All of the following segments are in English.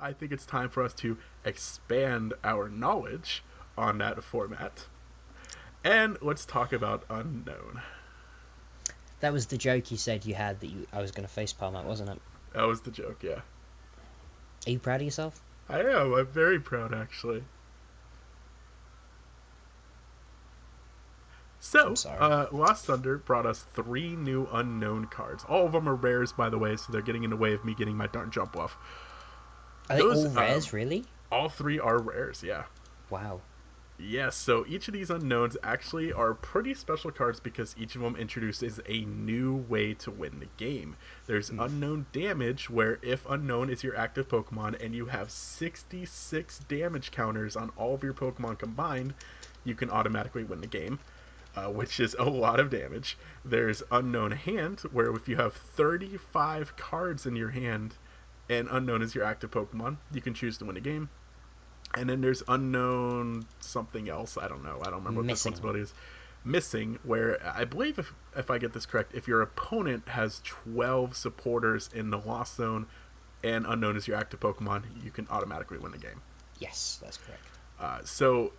I think it's time for us to expand our knowledge on that format. And let's talk about Unown. That was the joke you said you had that I was going to facepalm at, wasn't it? That was the joke, yeah. Are you proud of yourself? I am. I'm very proud, actually. I'm So, sorry. Lost Thunder brought us 3 new Unown cards. All of them are rares, by the way, so they're getting in the way of me getting my darn jump off. Are they Those, all rares, really? all 3 are rares, yeah. Wow. Yes, so each of these Unowns actually are pretty special cards because each of them introduces a new way to win the game. There's Unown Damage, where if Unown is your active Pokemon and you have 66 damage counters on all of your Pokemon combined, you can automatically win the game, which is a lot of damage. There's Unown Hand, where if you have 35 cards in your hand and Unown is your active Pokemon, you can choose to win the game. And then there's Unown something else. I don't know. I don't remember what this one's ability is. Missing, where I believe, if I get this correct, if your opponent has 12 supporters in the Lost Zone and Unown is your active Pokemon, you can automatically win the game. Yes, that's correct. So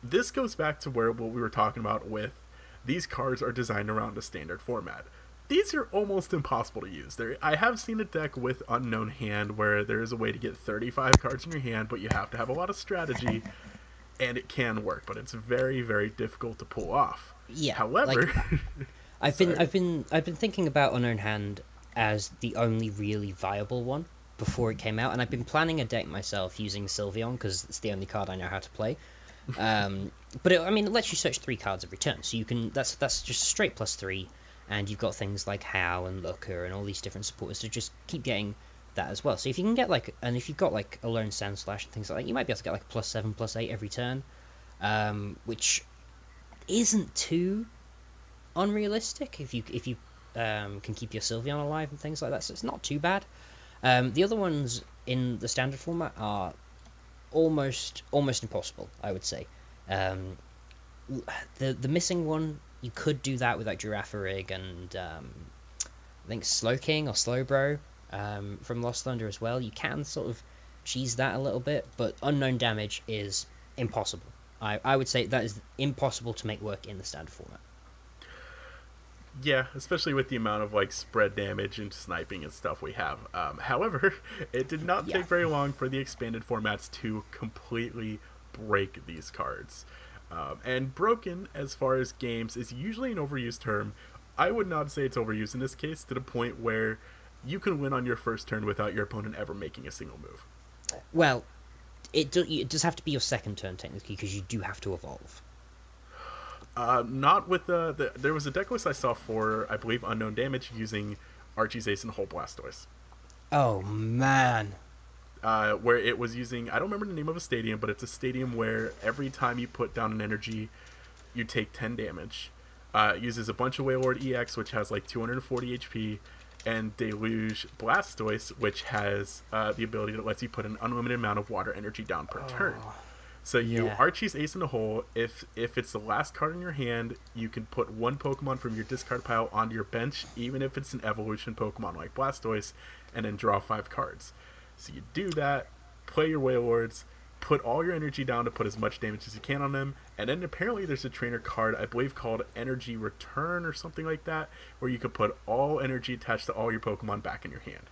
this goes back to what we were talking about with these cards are designed around the standard format. These are almost impossible to use. I have seen a deck with Unown Hand where there is a way to get 35 cards in your hand, but you have to have a lot of strategy, and it can work, but it's very, very difficult to pull off. Yeah. However, I've been thinking about Unown Hand as the only really viable one before it came out, and I've been planning a deck myself using Sylveon because it's the only card I know how to play. But it lets you search 3 cards every turn, so you can. That's just straight +3. And you've got things like How and Looker and all these different supporters to just keep getting that as well. So if you can get if you've got a Lone Sandslash and things like that, you might be able to get +7, +8 every turn, which isn't too unrealistic if you can keep your Sylveon alive and things like that. So it's not too bad. The other ones in the standard format are almost impossible, I would say. The missing one. You could do that with Girafarig and I think Slowking or Slowbro from Lost Thunder as well. You can sort of cheese that a little bit, but Unown Damage is impossible. I would say that is impossible to make work in the standard format. Yeah, especially with the amount of spread damage and sniping and stuff we have. However, it did not take very long for the expanded formats to completely break these cards. And broken, as far as games, is usually an overused term. I would not say it's overused in this case, to the point where you can win on your first turn without your opponent ever making a single move. Well, it does have to be your second turn, technically, because you do have to evolve. Not with there was a deck list I saw for, I believe, Unown Damage using Archie's Ace and Whole Blastoise. Oh, man. Where it was using, I don't remember the name of a stadium, but it's a stadium where every time you put down an energy, you take 10 damage. It uses a bunch of Wailord EX, which has 240 HP, and Deluge Blastoise, which has the ability that lets you put an unlimited amount of water energy down per turn. So you Archie's Ace in the hole. If it's the last card in your hand, you can put 1 Pokemon from your discard pile onto your bench, even if it's an evolution Pokemon like Blastoise, and then draw 5 cards. So you do that, play your Wailords, put all your energy down to put as much damage as you can on them, and then apparently there's a trainer card, I believe called Energy Return or something like that, where you can put all energy attached to all your Pokemon back in your hand.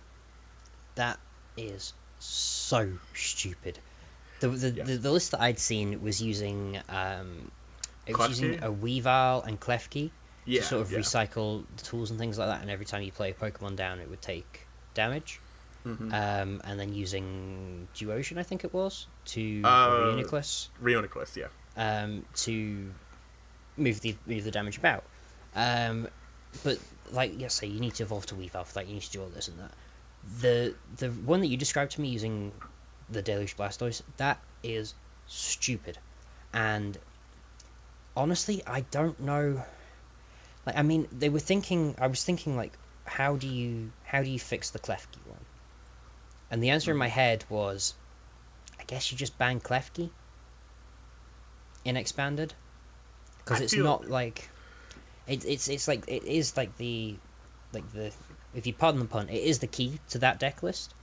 That is so stupid. The list that I'd seen was using using a Weavile and Klefki to sort of recycle the tools and things like that, and every time you play a Pokemon down, it would take damage. Mm-hmm. And then using Duosion, I think it was, to Reuniclus, yeah. To move the damage about. But so you need to evolve to Weavile for that. You need to do all this and that. The one that you described to me using the Deluge Blastoise, that is stupid. And honestly, I don't know. I was thinking, how do you fix the Klefki one? And the answer in my head was, I guess you just ban Klefki in Expanded, because it's not if you pardon the pun, it is the key to that deck list.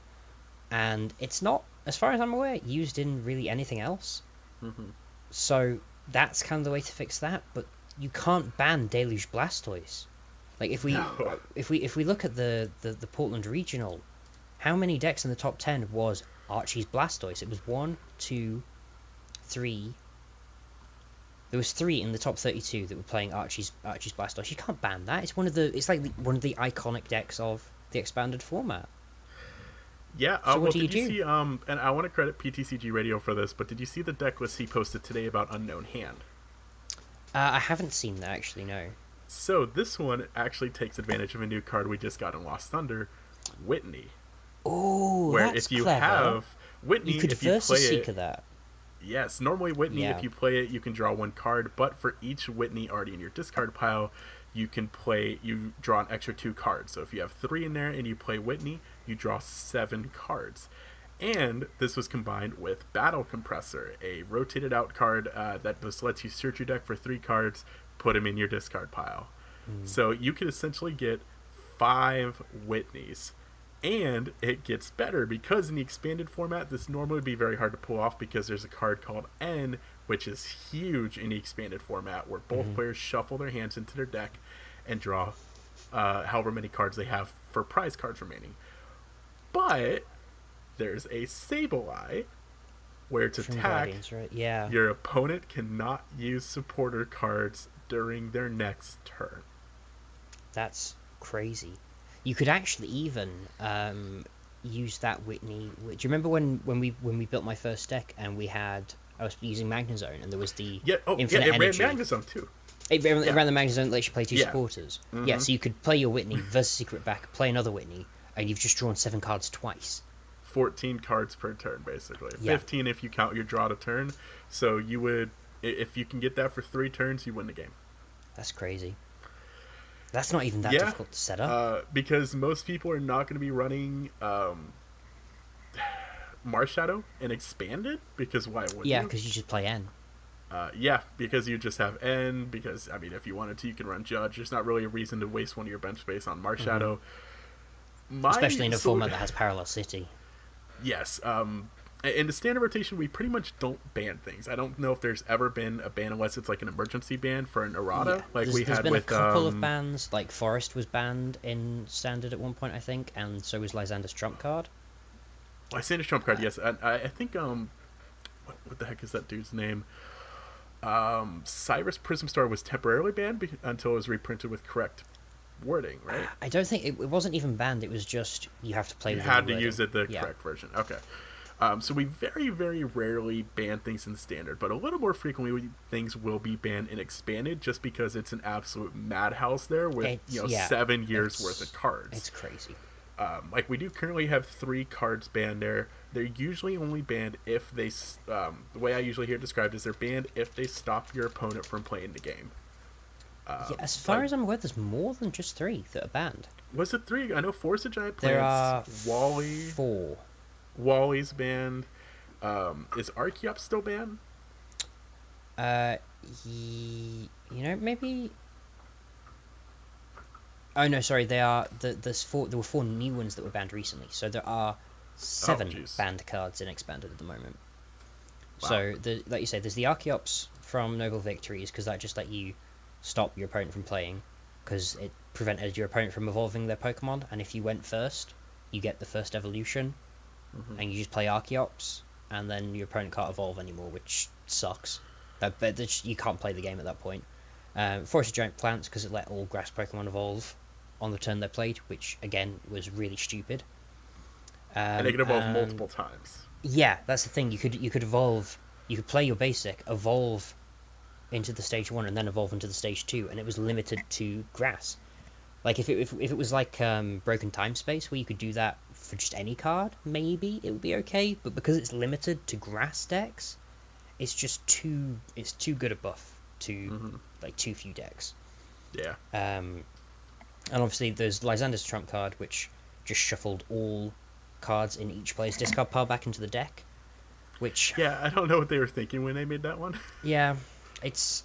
and it's not, as far as I'm aware, used in really anything else. Mm-hmm. So that's kind of the way to fix that. But you can't ban Deluge Blastoise. Like No. if we look at the Portland Regional, how many decks in the top 10 was Archie's Blastoise? It was 1, 2, 3. There was 3 in the top 32 that were playing Archie's Blastoise. You can't ban that. It's like one of the iconic decks of the expanded format. Yeah, So well, what do did you you do? see, and I want to credit PTCG Radio for this, but did you see the deck list he posted today about Unknown Hand? I haven't seen that actually. No. So this one actually takes advantage of a new card we just got in Lost Thunder, Whitney. Oh, Where that's if you clever. have Whitney, You could if you play Versus Seeker it, that. yes, normally Whitney, Yeah. if you play it, you can draw 1 card, but for each Whitney already in your discard pile, you draw an extra 2 cards. So if you have 3 in there and you play Whitney, you draw 7 cards. And this was combined with Battle Compressor, a rotated out card that just lets you search your deck for 3 cards, put them in your discard pile. So you could essentially get 5 Whitneys. And it gets better because in the expanded format, this normally would be very hard to pull off because there's a card called N, which is huge in the expanded format, where both players shuffle their hands into their deck and draw however many cards they have for prize cards remaining. But there's a Sableye where to From attack, Guardians, right? Yeah. your opponent cannot use supporter cards during their next turn. That's crazy. You could actually even use that Whitney. Do you remember when we built my first deck and I was using Magnezone and there was the infinite it energy. ran Magnezone too. It ran the Magnezone that lets you play 2 supporters. Mm-hmm. Yeah, so you could play your Whitney versus Secret back, play another Whitney, and you've just drawn 7 cards twice. 14 cards per turn, basically. Yeah. 15 if you count your draw to turn. So you would, if you can get that for 3 turns, you win the game. That's crazy. That's not even that difficult to set up. Because most people are not going to be running Marshadow and Expanded, because why would Yeah, you? because you just play N. Because you just have N, because, I mean, if you wanted to, you can run Judge. There's not really a reason to waste one of your bench space on Marshadow. Especially in a format that has Parallel City. Yes. In the standard rotation, we pretty much don't ban things. I don't know if there's ever been a ban unless it's like an emergency ban for an errata, Yeah. like There's had been with a couple of bans, like Forest was banned in standard at one point, I think, and so was Lysander's trump card. Lysander's trump card. Yes, I think what the heck is that dude's name? Cyrus Prism Star was temporarily banned until it was reprinted with correct wording, right? I don't think it wasn't even banned. It was just you have to play. You with had the to use it the yeah. correct version. Okay. So we very, very rarely ban things in standard, but a little more frequently things will be banned in expanded, just because it's an absolute madhouse there with 7 years worth of cards. It's crazy. Like we do currently have 3 cards banned there. They're usually only banned if they, the way I usually hear it described is they're banned if they stop your opponent from playing the game. As far as I'm aware, there's more than just 3 that are banned. Was it 3? I know Force of Giant There are Plants, Wally, 4. Wally's banned. Is Archeops still banned? Maybe. Oh no, sorry. There were 4 new ones that were banned recently. So there are 7 banned cards in expanded at the moment. Wow. So like you say, there's the Archeops from Noble Victories, because that just let you stop your opponent from playing, because it prevented your opponent from evolving their Pokemon, and if you went first, you get the first evolution. And you just play Archeops, and then your opponent can't evolve anymore, which sucks. But you can't play the game at that point. Forest of Giant Plants, because it let all grass Pokemon evolve on the turn they played, which again was really stupid. And they can evolve multiple times. Yeah, that's the thing. You could evolve. You could play your basic, evolve into the stage 1, and then evolve into the stage 2, and it was limited to grass. Like if it was like Broken Time Space, where you could do that for just any card, maybe it would be okay. But because it's limited to grass decks, it's just too good a buff to like too few decks. Yeah. And obviously there's Lysander's trump card, which just shuffled all cards in each player's discard pile back into the deck. Which I don't know what they were thinking when they made that one. Yeah, it's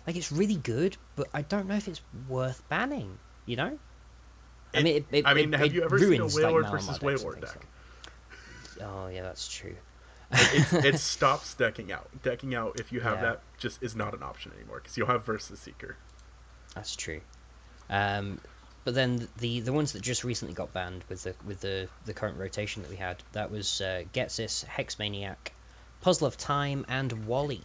like it's really good, but I don't know if it's worth banning. You know? I mean, have you ever seen a ruins, Wailord like, versus Malamar decks and Wailord things, deck? Oh yeah, that's true. It stops decking out. Decking out, if you have Yeah, that, just is not an option anymore because you'll have Versus Seeker. that's true. Um, but then the ones that just recently got banned with the current rotation that we had, that was Getsis, Hexmaniac, Puzzle of Time, and Wally.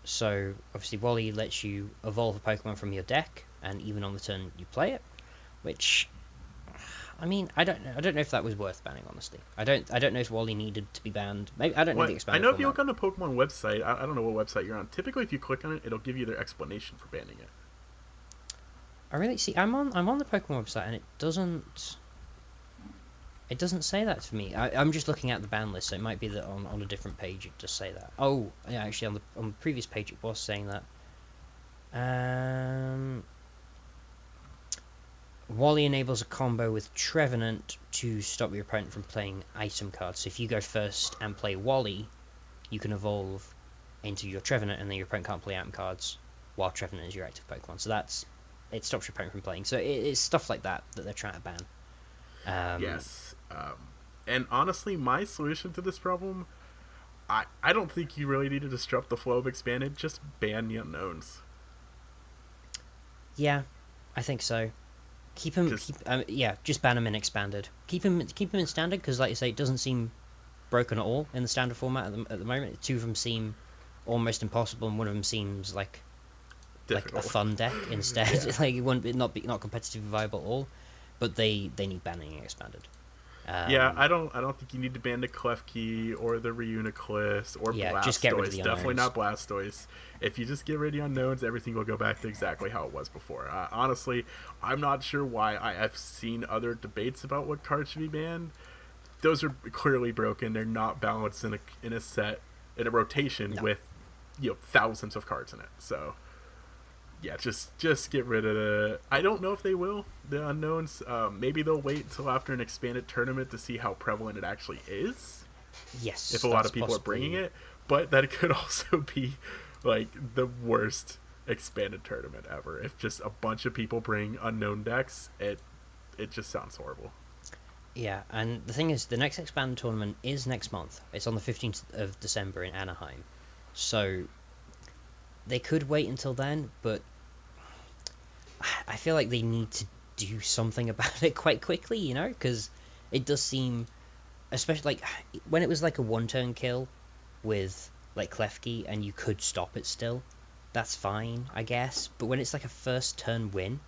So obviously Wally lets you evolve a Pokemon from your deck, and even on the turn you play it, which, I mean, I don't know if that was worth banning. Honestly, I don't know if Wally needed to be banned. Maybe I don't know the I expanded know if you format. look on the Pokemon website, I don't know what website you're on. Typically, if you click on it, it'll give you their explanation for banning it. I really see. I'm on the Pokemon website, and it doesn't say that for me. I'm just looking at the ban list, so it might be that on a different page it does say that. Oh, yeah, actually on the previous page it was saying that. Wally enables a combo with Trevenant to stop your opponent from playing item cards. So if you go first and play Wally, you can evolve into your Trevenant, and then your opponent can't play item cards while Trevenant is your active Pokemon. So it stops your opponent from playing. So it's stuff like that they're trying to ban. Yes. And honestly, my solution to this problem, I don't think you really need to disrupt the flow of expanded. Just ban the unknowns. Yeah, I think so. Keep him. Just ban him in expanded. Keep him in standard because, like you say, it doesn't seem broken at all in the standard format at the moment. Two of them seem almost impossible, and one of them seems like Difficult. a fun deck instead. Yeah. Like it wouldn't not competitively viable at all. But they need banning in expanded. Yeah, I don't think you need to ban the Klefki or the Reuniclus or Blastoise. Just get rid of the Definitely unknowns. not Blastoise. If you just get rid of the unknowns, everything will go back to exactly how it was before. Honestly, I'm not sure why. I've seen other debates about what cards should be banned. Those are clearly broken. They're not balanced in a set, in a rotation with thousands of cards in it. So yeah, just get rid of the. I don't know if they will, the unknowns. Maybe they'll wait until after an expanded tournament to see how prevalent it actually is. Yes, If a lot of people are bringing it, but that could also be like the worst expanded tournament ever. If just a bunch of people bring unknown decks, it just sounds horrible. Yeah, and the thing is, the next expanded tournament is next month. It's on the 15th of December in Anaheim. So they could wait until then, but I feel like they need to do something about it quite quickly, you know, because it does seem, especially like when it was like a one-turn kill with like Klefki and you could stop it still, that's fine, I guess. But when it's like a first turn win,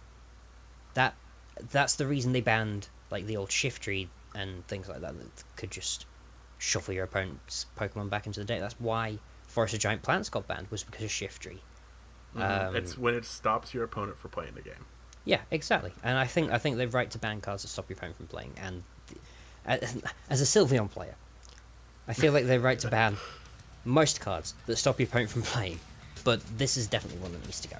that's the reason they banned like the old Shiftry and things like that could just shuffle your opponent's Pokemon back into the deck. That's why Forest of Giant Plants got banned, was because of Shiftry. It's when it stops your opponent from playing the game. Yeah, exactly. And I think they're right to ban cards that stop your opponent from playing. And as a Sylveon player, I feel like they're right to ban most cards that stop your opponent from playing. But this is definitely one that needs to go.